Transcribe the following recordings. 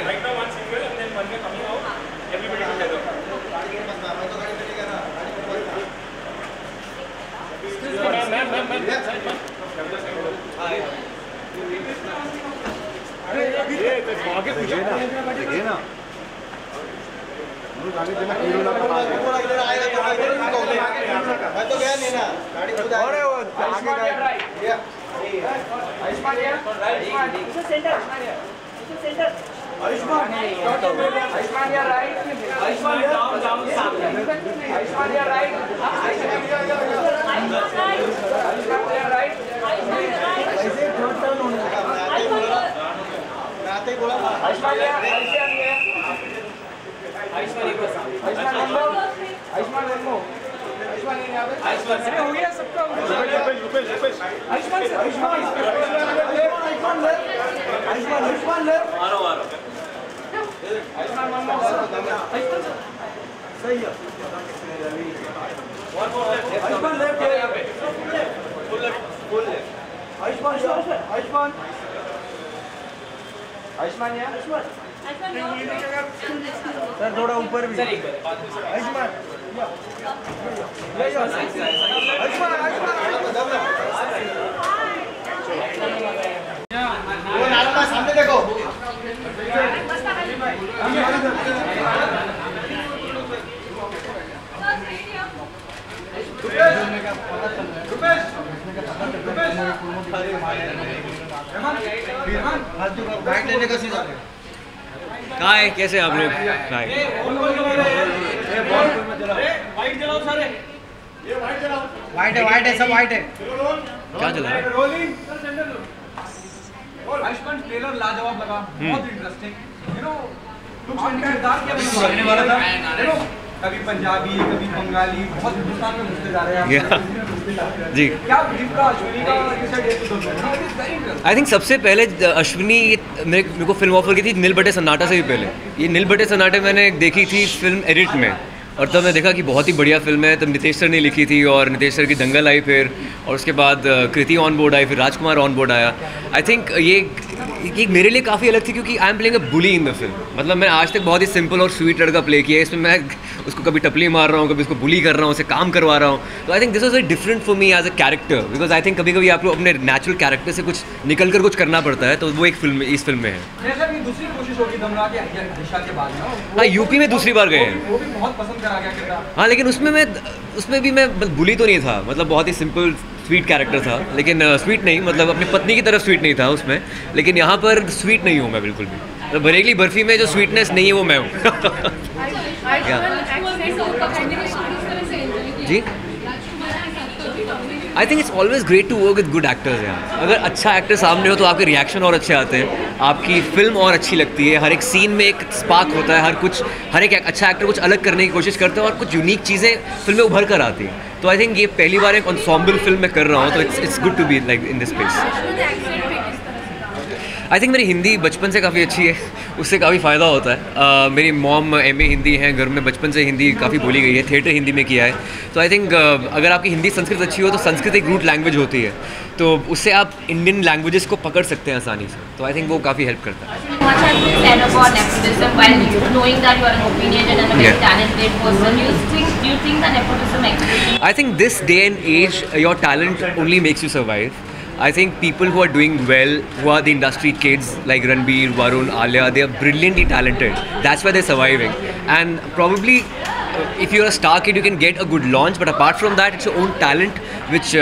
Right now one single and then one coming out. Everybody together. Sir थोड़ा ऊपर भी आयुष्मान सामने देखो कहाँ है कैसे आप लोग वाइट है सब वाइट है क्या चला रहा है? आयुष्मान ट्रेलर लाजवाब लगा बहुत इंटरेस्टिंग लगने वाला था कभी पंजाबी कभी बंगाली बहुत हिंदुस्तान में घुसते जा रहे हैं जी क्या ब्रीफ का अश्विनी का वेरी आई थिंक सबसे पहले अश्विनी मेरे को फिल्म ऑफर की थी नील बटे सन्नाटा से भी पहले। ये नील बटे सन्नाटे मैंने देखी थी फिल्म एडिट में और तब मैं देखा कि बहुत ही बढ़िया फिल्म है। तब नितेश सर ने लिखी थी और नितेश सर की दंगल आई फिर और उसके बाद कृति ऑन बोर्ड आई फिर राजकुमार ऑन बोर्ड आया। आई थिंक ये मेरे लिए काफ़ी अलग थी क्योंकि I am playing a bully in the film. मतलब मैं आज तक बहुत ही सिंपल और स्वीट लड़का प्ले किया है। इसमें मैं उसको कभी टपली मार रहा हूँ कभी उसको बुली कर रहा हूँ उसे काम करवा रहा हूँ। तो I think this was very different for me as a character because I think कभी कभी आपको अपने नेचुरल कैरेक्टर से कुछ निकल कर कुछ करना पड़ता है। तो वो एक फिल्म इस फिल्म में है। दूसरी कोशिश होगी दमरा के दिशा के बाद हाँ यूपी में दूसरी बार गए हैं वो भी बहुत पसंद करा गया किरदार। हाँ लेकिन उसमें भी मैं बुली तो नहीं था। मतलब बहुत ही सिंपल स्वीट कैरेक्टर था लेकिन स्वीट नहीं मतलब अपनी पत्नी की तरफ स्वीट नहीं था उसमें। लेकिन यहाँ पर स्वीट नहीं हूँ मैं बिल्कुल भी। तो बरेली बर्फी में जो स्वीटनेस नहीं है वो मैं हूँ। जी I think it's always great to work with good actors यार। अगर अच्छा एक्टर सामने हो तो आपके रिएक्शन और अच्छे आते हैं आपकी फिल्म और अच्छी लगती है। हर एक सीन में एक स्पार्क होता है हर एक अच्छा एक्टर कुछ अलग करने की कोशिश करते हैं और कुछ यूनिक चीज़ें फिल्म में उभर कर आती हैं। तो आई थिंक ये पहली बार एक एंसेम्बल फिल्म में कर रहा हूँ तो it's good to be like in this space. I think मेरी हिंदी बचपन से काफ़ी अच्छी है उससे काफ़ी फ़ायदा होता है। मेरी मॉम MA हिंदी है घर में बचपन से हिंदी काफ़ी बोली गई है थिएटर हिंदी में किया है। तो आई थिंक अगर आपकी हिंदी संस्कृत अच्छी हो तो संस्कृत एक रूट लैंग्वेज होती है तो उससे आप इंडियन लैंग्वेजेस को पकड़ सकते हैं आसानी से। तो आई थिंक वो काफ़ी हेल्प करता है। I think this day and age your talent only makes you survive. I think people who are doing well, who are the industry kids like Ranbir, Varun, Alia, they are brilliantly talented. That's why they're surviving. And probably if you're a star kid, you can get a good launch. But apart from that, it's your own talent which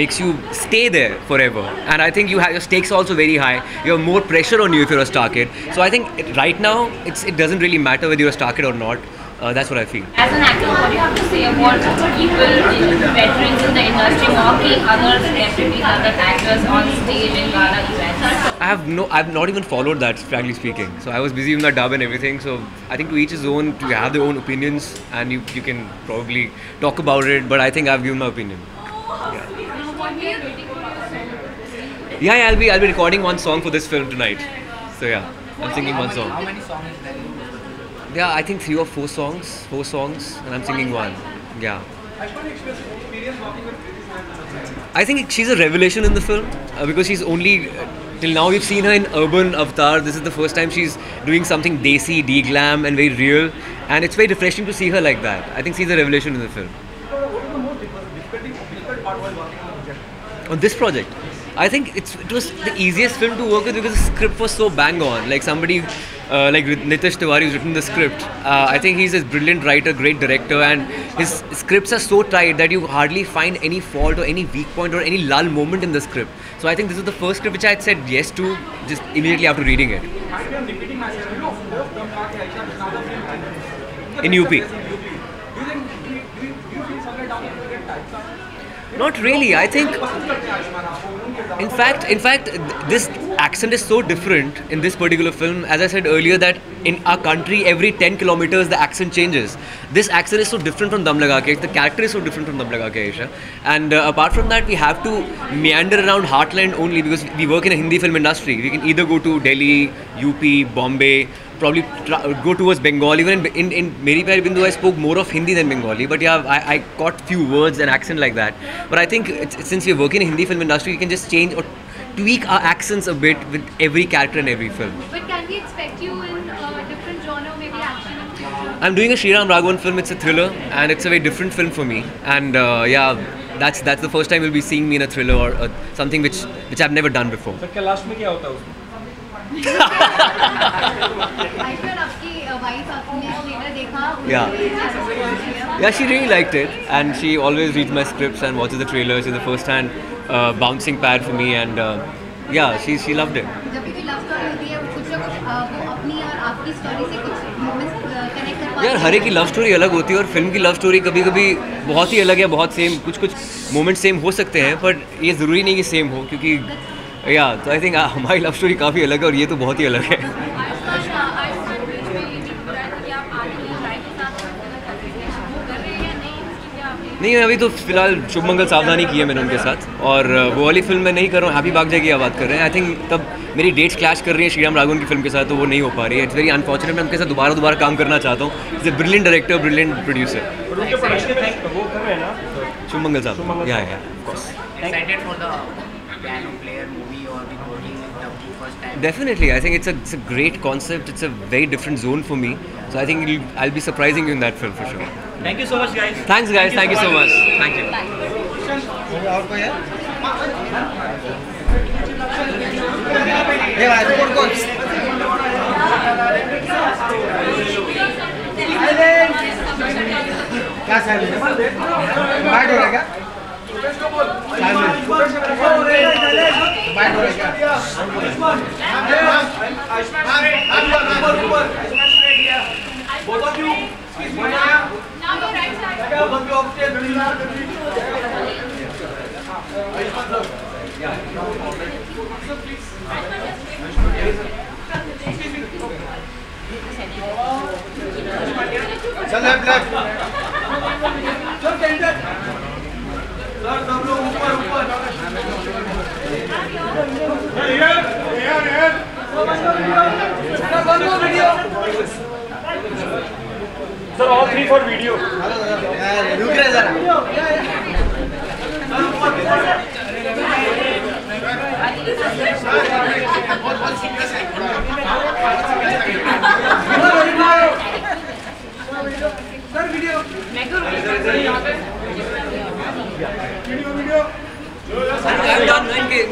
makes you stay there forever. And I think your stakes are also very high. You have more pressure on you if you're a star kid. So I think right now, it doesn't really matter whether you're a star kid or not. That's what I feel. As an actor, what do you have to say about people, veterans in the industry mocking other celebrities, other actors on stage in gala events? I've not even followed that, frankly speaking. So I was busy with my dub and everything. So I think to each his own, to have their own opinions, and you can probably talk about it. But I think I've given my opinion. Yeah, I'll be recording one song for this film tonight. So yeah, I'm singing one song. How many songs is there? Yeah, I think 3 or 4 songs, and I'm singing one. Yeah. I think she's a revelation in the film because she's only till now we've seen her in urban avatar. This is the first time she's doing something desi, de-glam and very real, and it's very refreshing to see her like that. I think she's a revelation in the film. On this project, I think it was the easiest film to work with because the script was so bang on. Like somebody like Nitish Tiwari who's written the script. I think he's a brilliant writer, great director, and his scripts are so tight that you hardly find any fault or any weak point or any lull moment in the script. So I think this is the first script which I had said yes to just immediately after reading it. In UP. Not really. I think, in fact, this accent is so different in this particular film. As I said earlier, that in our country, every 10 kilometers the accent changes. This accent is so different from Dum Laga Ke. The character is so different from Dum Laga Ke Aisha. And apart from that, we have to meander around heartland only because we work in a Hindi film industry. We can either go to Delhi, UP, Bombay, probably go towards Bengal. Even in Meri Pyari Bindu, I spoke more of Hindi than Bengali. But yeah, I caught few words and accent like that. But I think since we're working in a Hindi film industry, we can just change or tweak our accents a bit with every character in every film. But can we expect you in a different genre, maybe action and future? I'm doing a Sriram Raghavan film. It's a thriller, and it's a very different film for me. And yeah, that's the first time you'll be seeing me in a thriller or something which I've never done before. Sir क्या last में क्या होता है उसमें? Yeah, she really liked it, and she always reads my scripts and watches the trailers. She's the first-hand bouncing pad for me, and yeah, she loved it. यार हर एक की love story अलग होती है और फिल्म की लव स्टोरी कभी कभी बहुत ही अलग है, बहुत सेम, कुछ मोमेंट सेम हो सकते हैं, पर ये ज़रूरी नहीं कि सेम हो, क्योंकि या तो आई थिंक हमारी लव स्टोरी काफ़ी अलग है और ये तो बहुत ही अलग है. नहीं, अभी तो फिलहाल शुभ मंगल सावधानी की है मैंने उनके साथ, और वो वाली फिल्म मैं नहीं कर रहा हूँ, हैप्पी भाग जाएगी या बात कर रहे हैं. आई थिंक तब मेरी डेट्स क्लैश कर रही है श्रीराम राघवन की फिल्म के साथ, तो वो नहीं हो पा रही है. It's very unfortunate. मैं उनके साथ दोबारा काम करना चाहता हूँ. It's a brilliant director, brilliant producer. Shubh Mangal साहब. Yeah of course. Excited for the piano player movie or the working with the first time? Definitely. I think it's a great concept. It's a very different zone for me. So I think I'll be surprising you in that film for sure. Thank you so much, guys. Thanks, guys. Thank you so much. Thank you. और कोई है? ये भाई कौन? क्या silent? Bite हो रहा है क्या? साइलेंट. बाइट हो रहा है क्या? Both of you, Now your right side. both of you upstairs. चल लेफ्ट. चल टेंडर. सर सब लोग ऊपर. Sir, all three for video. रुक रहे जरा. Sir video.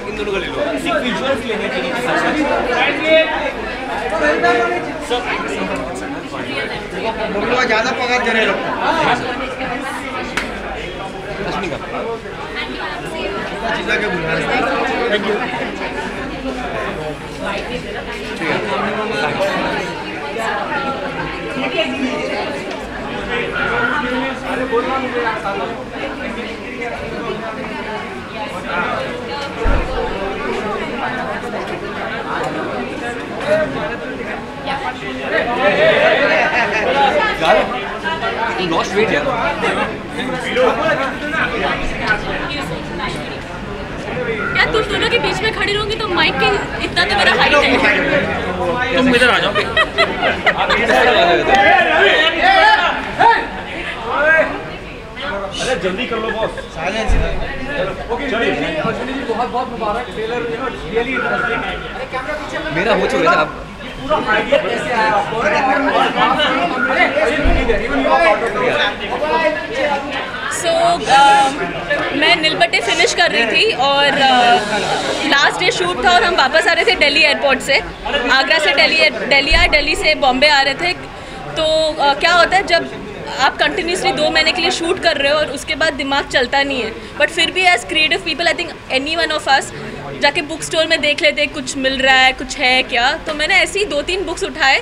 इन दोनों को ले लो. हम लोग ज़्यादा पगार दे रहे लोग. अश्विनी का. चीज़ा के बुला रहे हैं. Thank you. अरे बोलना मुझे यार साला. You lost weight, yeah. क्या तुम दोनों के बीच में खड़ी रहूंगी तो माइक के इतना तो मेरा हाइट है. तुम इधर आ जाओ. अरे जल्दी कर लो बॉस। ओके अश्विनी जी बहुत बहुत मुबारक। Trailer really interesting. मेरा हो चुका है अब। पूरा आइडिया कैसे आया आपको? मैं नीलबट्टे फिनिश कर रही थी और लास्ट डे शूट था और हम वापस आ रहे थे दिल्ली एयरपोर्ट से। आगरा से दिल्ली आए, दिल्ली से बॉम्बे आ रहे थे। तो क्या होता है जब आप कंटिन्यूसली 2 महीने के लिए शूट कर रहे हो और उसके बाद दिमाग चलता नहीं है, बट फिर भी as creative people I think any one of us जाके बुक स्टोर में देख लेते कुछ मिल रहा है, कुछ है क्या। तो मैंने ऐसे ही 2-3 बुक्स उठाए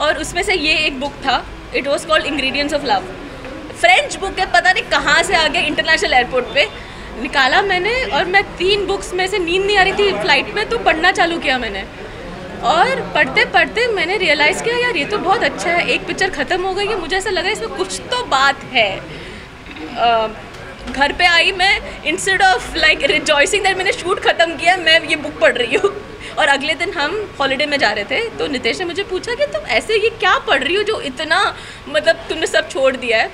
और उसमें से ये एक बुक था। It was called ingredients of love. French book है, पता नहीं कहाँ से आ गया, इंटरनेशनल एयरपोर्ट पे निकाला मैंने और मैं 3 बुक्स में से नींद नहीं आ रही थी फ्लाइट में, तो पढ़ना चालू किया मैंने। और पढ़ते पढ़ते मैंने रियलाइज़ किया यार ये तो बहुत अच्छा है। एक पिक्चर ख़त्म हो गई है, मुझे ऐसा लगा इसमें कुछ तो बात है। घर पे आई मैं, instead of like rejoicing that मैंने शूट ख़त्म किया, मैं ये बुक पढ़ रही हूँ। और अगले दिन हम हॉलीडे में जा रहे थे तो नितेश ने मुझे पूछा कि तुम ऐसे ये क्या पढ़ रही हो जो इतना मतलब तुमने सब छोड़ दिया है।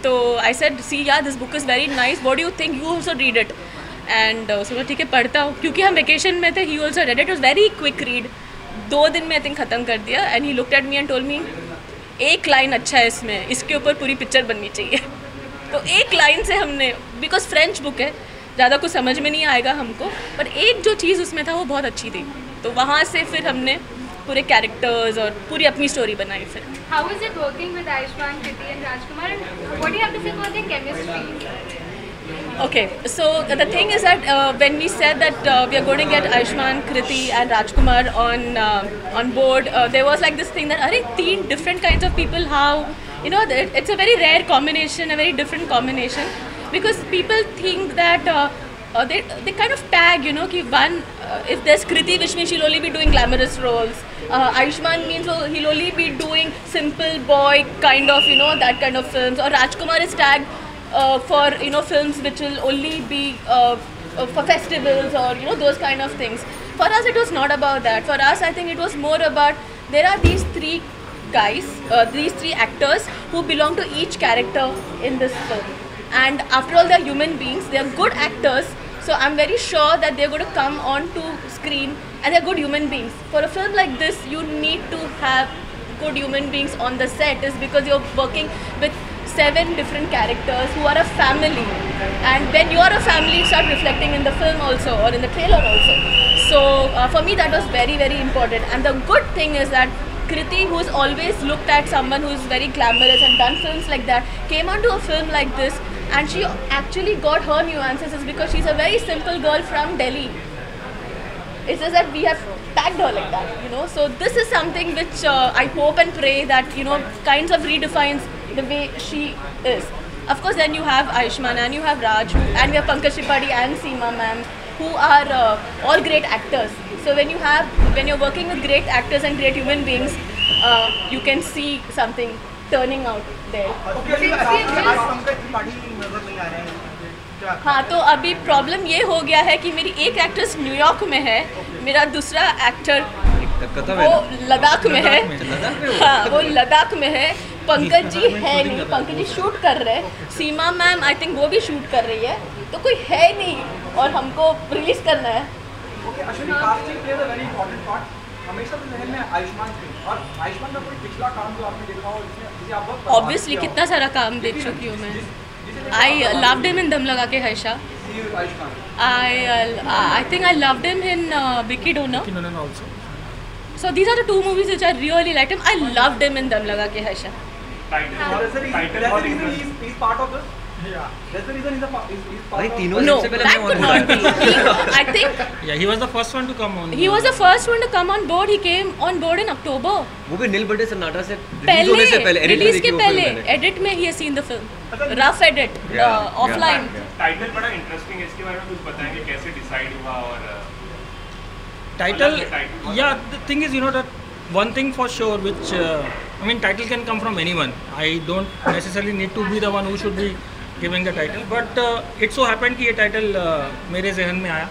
तो आई सेड सी यार this book is very nice, what do you think, you also read it. And उसने ठीक है पढ़ता हूँ, क्योंकि हम वेकेशन में थे। He also read it, was very quick read, 2 दिन में आई थिंक ख़त्म कर दिया। And he looked at me and told me एक लाइन अच्छा है इसमें, इसके ऊपर पूरी पिक्चर बननी चाहिए। तो एक लाइन से हमने, बिकॉज फ्रेंच बुक है ज़्यादा कुछ समझ में नहीं आएगा हमको, पर एक जो चीज़ उसमें था वो बहुत अच्छी थी। तो वहाँ से फिर हमने पूरे कैरेक्टर्स और पूरी अपनी स्टोरी बनाई। फिर How is it working with Ayushmann, Kriti and Rajkumar, and what do you have to say about their chemistry? Okay, so the thing is that when we said that we are going to get Ayushmann, Kriti and Rajkumar on board, there was like this thing that are 3 different kinds of people, how you know it's a very rare combination, a very different combination, because people think that they kind of tag, you know, ki one if there's Kriti, which means she'll only be doing glamorous roles. Ayushmann means he'll only be doing simple boy kind of, you know, that kind of films. Or Rajkumar is tagged for, you know, films which will only be for festivals or, you know, those kind of things. For us it was not about that. For us I think it was more about there are these 3 guys, these 3 actors who belong to each character in this film. And after all, they're human beings, they're good actors, so I'm very sure that they're going to come onto screen and they're good human beings. For a film like this, you need to have good human beings on the set, is because you're working with 7 different characters who are a family, and when you are a family, it starts reflecting in the film also, or in the trailer also. So for me that was very, very important. And the good thing is that Kriti, who's always looked at someone who's very glamorous and done films like that, came onto a film like this, and she actually got her nuances, is because she's a very simple girl from Delhi. It's just that we have tagged her like that, you know. So this is something which I hope and pray that, you know, kinds of redefines the way she is. Of course, then you have Ayushmann and you have Raj, and we have Pankaj Tripathi and Seema ma'am, who are all great actors. So when you're working with great actors and great human beings, you can see something turning out there. हाँ, तो अभी problem ये हो गया है कि मेरी एक एक्ट्रेस न्यूयॉर्क में है, मेरा दूसरा एक्टर वो लद्दाख में है। हाँ, वो लद्दाख में है। पंकज जी है नहीं, पंकज जी शूट कर रहे हैं। सीमा मैम आई थिंक वो भी शूट कर रही है, तो कोई है नहीं और हमको रिलीज करना है। Ashwini, casting plays a very important part. हमेशा तो जहन में आयुष्मान थे, और आयुष्मान का कोई पिछला काम जो आपने देखा हो जिसे आप बहुत ऑब्वियसली कितना सारा काम देख चुकी हूँ मैं। I loved him in दम लगा के Harsha. I think I loved him in Vicky Dona also. So these are the 2 movies which I really liked him. I loved him in dam laga ke Harsha. That's the reason he's part of this. Yeah. That's the reason he's part of. No, that could not be. I think. Yeah, he was the first one to come on. He was the first one to come on board. He came on board in October. वो भी नीलबट्टे सन्नाटा से release होने से पहले, release के पहले edit में ही seen the film, rough edit offline. Title बड़ा इंटरेस्टिंग है, इसके बारे में कुछ बताएंगे कैसे डिसाइड हुआ? और title, yeah, the thing is, you know, that one thing for sure which I mean, title can come from anyone. I don't necessarily need to be the one who should be giving the title, but it so happened कि ये title मेरे जहन में आया।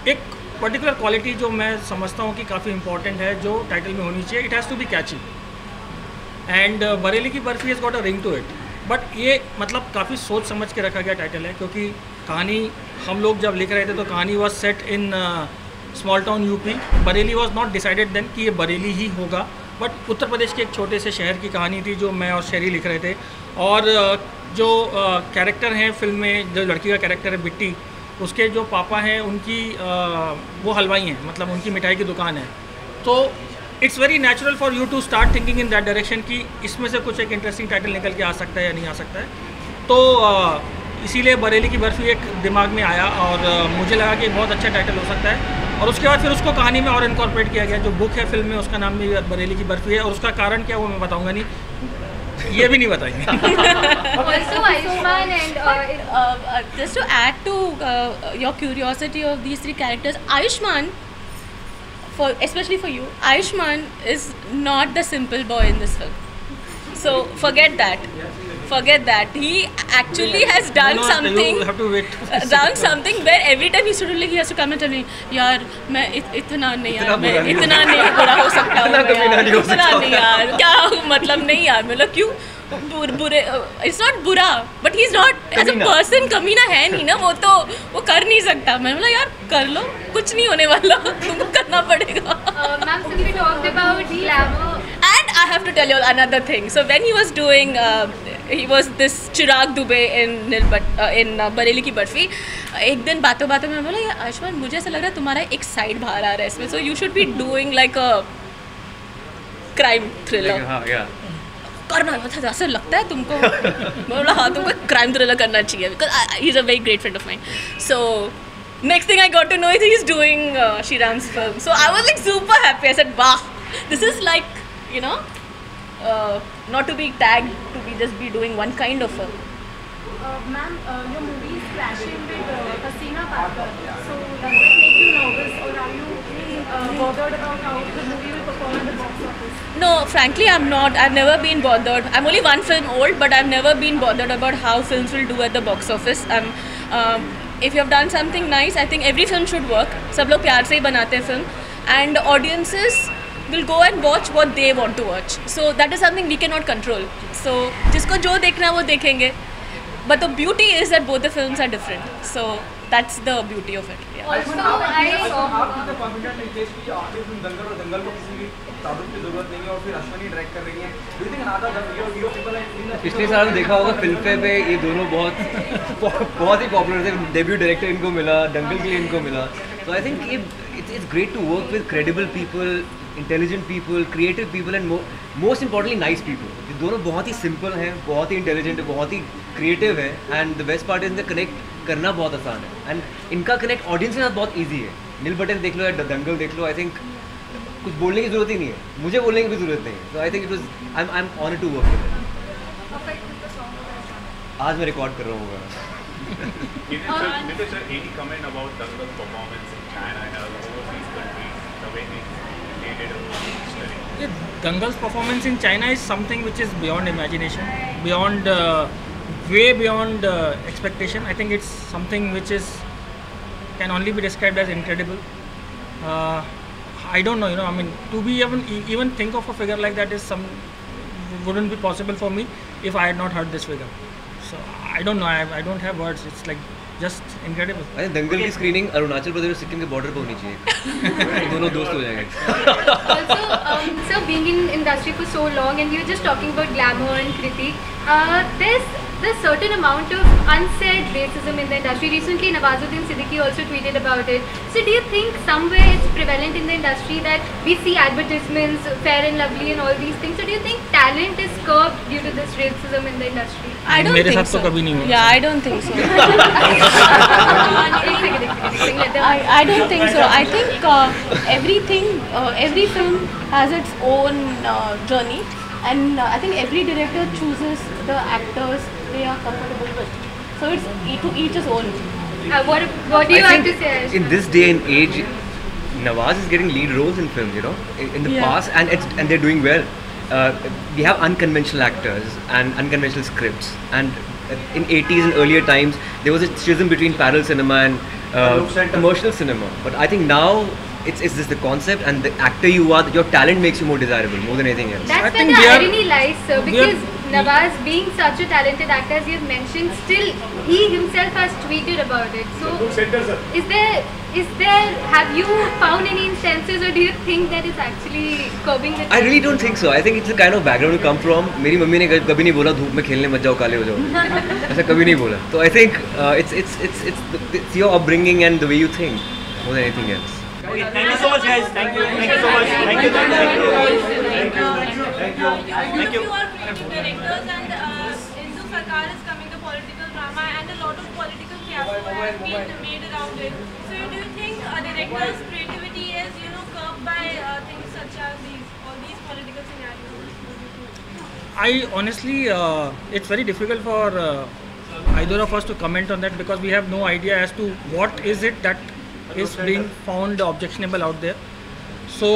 एक particular quality जो मैं समझता हूँ कि काफ़ी इम्पॉर्टेंट है जो टाइटल में होनी चाहिए, it has to be catchy, and Bareilly Ki Barfi has got a ring to it. But ये मतलब काफ़ी सोच समझ के रखा गया टाइटल है, क्योंकि कहानी हम लोग जब लिख रहे थे तो कहानी was set in small town UP. Bareilly was not decided then कि ये बरेली ही होगा, बट उत्तर प्रदेश के एक छोटे से शहर की कहानी थी जो मैं और शेरी लिख रहे थे. और जो कैरेक्टर हैं फिल्म में, जो लड़की का कैरेक्टर है बिट्टी, उसके जो पापा हैं उनकी वो हलवाई हैं, मतलब उनकी मिठाई की दुकान है. तो it's very natural for you to start thinking in that direction कि इसमें से कुछ एक इंटरेस्टिंग टाइटल निकल के आ सकता है या नहीं आ सकता है. तो इसीलिए बरेली की बर्फ़ी एक दिमाग में आया और मुझे लगा कि बहुत अच्छा टाइटल हो सकता है. और उसके बाद फिर उसको कहानी में और इनकॉर्पोरेट किया गया. जो बुक है फिल्म में उसका नाम भी बरेली की बर्फ़ी है, और उसका कारण क्या वो मैं बताऊंगा नहीं, ये भी नहीं बताएंगे. Also, Ayushmann and just to add to your curiosity of these three characters, Ayushmann, especially for you, Ayushmann is not the simple boy in this film. So forget that. He actually has done something. You have to wait. Done something where every time he has to come and tell me, यार मैं इतना नहीं यार, मैं इतना नहीं बुरा हो सकता हूँ, इतना नहीं यार, क्या मतलब नहीं यार, मतलब क्यों बुरे. इट्स नॉट बुरा, but he is not as a person कमीना है नहीं ना, वो कर नहीं सकता. मैंने बोला यार कर लो, कुछ नहीं होने वाला, तुमको करना पड़ेगा. Ma'am, since we talked about glamour, and I have to tell you another thing. So when he was doing he was this Chirag Dubey in Bareilly की बर्फ़ी, एक दिन बातों बातों में बोला यार आयुष्मान, मुझे ऐसा लग रहा है तुम्हारा एक साइड बाहर आ रहा है इसमें, so you should be doing like a crime thriller. करना ऐसा लगता है तुमको. मैं बोला हाँ, तुमको क्राइम थ्रिलर करना चाहिए, because he is a very great friend of mine. So next thing I got to know is he's doing Shriram's film. So I was like super happy. I said, wow, this is like, you know, not to be tagged, to be just be doing one kind of film. Ma'am, your movie is clashing with Hasina Parker. So does that make you nervous, or are you bothered about how the movie will perform at the box office? No, frankly, I'm not. I've never been bothered. I'm only one film old, but I've never been bothered about how films will do at the box office. If you have done something nice, I think every film should work. सब लोग प्यार से ही बनाते हैं film, and audiences will go and watch what they want to watch. So that is something we cannot control. So जिसको जो देखना है वो देखेंगे. But the beauty is that both the films are different. So that's the beauty of it. Yeah. also आप कितने confident हैं कि आखिर फिल्म दंगल और दंगल को किसी की ताबूत की जरूरत नहीं है और फिर अश्विनी डायरेक्ट कर रही हैं. Do you think another hero people हैं? पिछले साल देखा होगा फिल्म फेयर पे ये दोनों बहुत ही पॉपुलर थे. डेब्यू डायरेक्टर इनको मिला, दंगल के लिए इनको मिला. तो I think it's great to work with credible people, intelligent people, creative people and most importantly nice people. ये दोनों बहुत ही सिंपल हैं, बहुत ही इंटेलिजेंट है, बहुत ही क्रिएटिव है. And the best part is इनका कनेक्ट करना बहुत आसान है, एंड इनका कनेक्ट ऑडियंस के साथ बहुत ईजी है. नील बटन देख लो या दंगल देख लो, आई थिंक कुछ बोलने की जरूरत ही नहीं है, मुझे बोलने की भी जरूरत नहीं है. So I think it was I am honoured to work with it. आज मैं रिकॉर्ड कर रहा हूँ. Nitish sir, any comment about Dangal's performance in China and other overseas countries, the way they did a Dangal's performance in China is something which is beyond imagination, beyond way beyond expectation. I think it's something which is can only be described as incredible. I don't know, I mean, to be even think of a figure like that is wouldn't be possible for me if I had not heard this figure. So I don't know, I don't have words. It's like just incredible. I think दंगल की screening Arunachal Pradesh और सिक्किम के border पे होनी चाहिए. दोनों दोस्त हो जाएंगे. Also, sir, being in industry for so long, and you were just talking about glamour and critique, there's certain amount of unsaid racism in the industry. Recently, Nawazuddin Siddiqui also tweeted about it. So do you think somewhere it's prevalent in the industry that we see advertisements, Fair and Lovely and all these things? So do you think talent is curbed due to this racism in the industry? I don't मेरे think साथ so. तो कभी नहीं हुआ. Yeah, I don't think so. I don't think so. I think every film has its own journey, and I think every director chooses the actors they are comfortable with. So it's to each his own. What do you have to say? In this day and age, Nawaz is getting lead roles in films, in the past, and they're doing well. We have unconventional actors and unconventional scripts, and in 80s and earlier times there was a schism between parallel cinema and commercial cinema. But I think now it's just the concept, and the actor you are, your talent makes you more desirable more than anything else. That's where the irony lies, sir, because Nawaz being such a talented actor, as you've mentioned, still he himself has tweeted about it. So, is there? Have you found any instances, or do you think that it's actually curbing the? I really don't think so. I think it's the kind of background you come from. मेरी mummy ने कभी नहीं बोला धूप में खेलने मत जाओ काले हो जाओ. ऐसा कभी नहीं बोला. So I think it's your upbringing and the way you think more than anything else. Okay, thank you so much, guys. Thank you. Thank you so much. Thank you. Thank you. Thank you. You are creative directors, and Hindu Sarkar is coming, the political drama, and a lot of political fiasco has been made around it. So, do you think a director's creativity is, curbed by things such as all these political scenarios? I honestly, it's very difficult for either of us to comment on that, because we have no idea as to what is it that is being found objectionable out there. So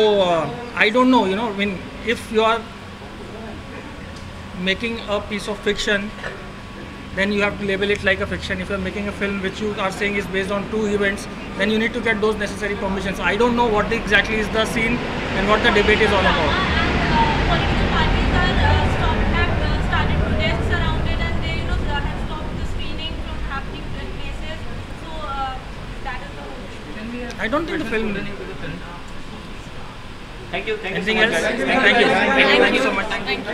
I don't know, I mean, if you are making a piece of fiction, then you have to label it like a fiction. If you are making a film which you are saying is based on true events, then you need to get those necessary permissions. I don't know what exactly is the scene and what the debate is all about. Political parties have started protests around it, and they have stopped the screening from happening in places. So that is the whole thing. I don't think the film. Thank you. Thank Anything you so much, else? guys. Thank you so much. Thank you.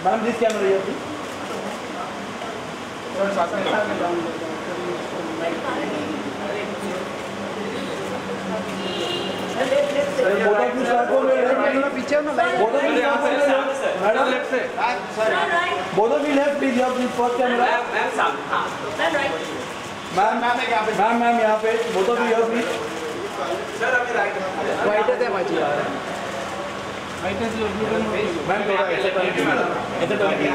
Ma'am, this camera here, please. Both of you start from your left. Both of you start from your left. Madam, left से. Both of you left, please. You have this first camera. Ma'am, यहाँ पे. Both of you here, please. Sir, अभी right. Right है बाजी यार. Right है जो ma'am थोड़ा ऐसे करेंगे मैडम. ऐसे करेंगे.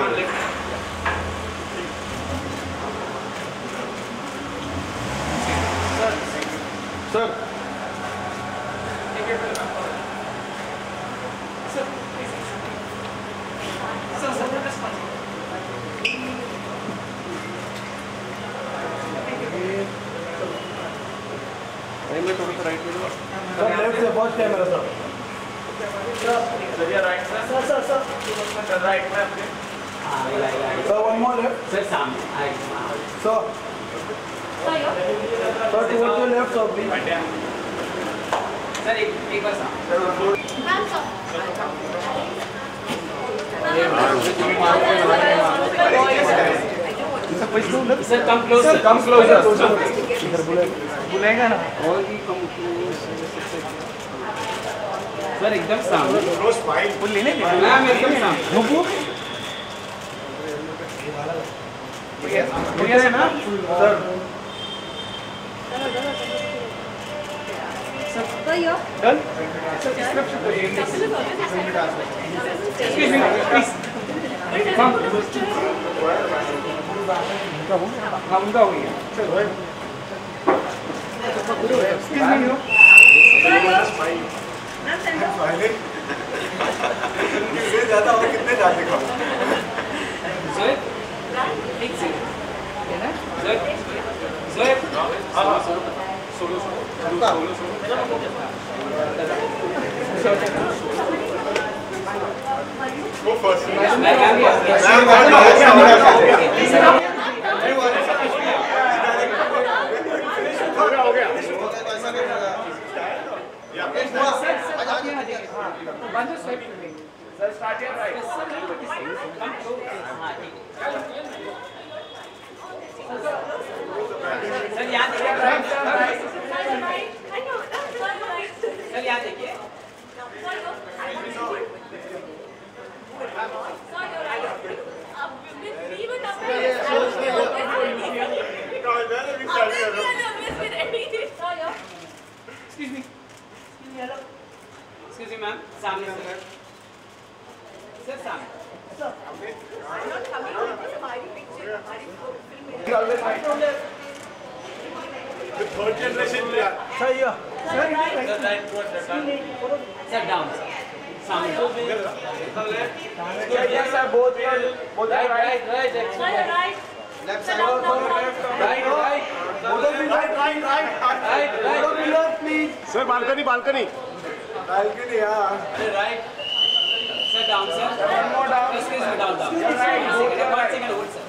Sir. Sir, left से first camera, sir. Sir, you are right, sir. Sir. Right, sir, one more left. Sir, Sam. Sir. Sir, towards your left, sir, please. Sir, एक बार Sam. Sir, come closer. Sir, come closer. बुलेगा ना. Sir, एकदम सामने. रोज file full लेने के. Ma'am एकदम सामने. रुको. ठीक है ना? Sir. Done? Excuse me, please. Come. उनका हो गया. Excuse me, no. ज़्यादा और कितने डाल देगा? Sir, एक second. Sir. Solo. Go first. Sir, start here right. Sir, यहाँ देखिए. Sir, यहाँ देखिए. Excuse me. Excuse me, ma'am. सामने sir. Sir, सामने. The third generation player. Sir, here. Sir, Sir, down. Saamne. Yes, sir. Both are right. Left side. Right. Both of you right. Both of you left, please. Sir, balcony. Balcony, yeah. Right. Sir, down, sir. One more down. Excuse me, down. 1 second, hold, sir.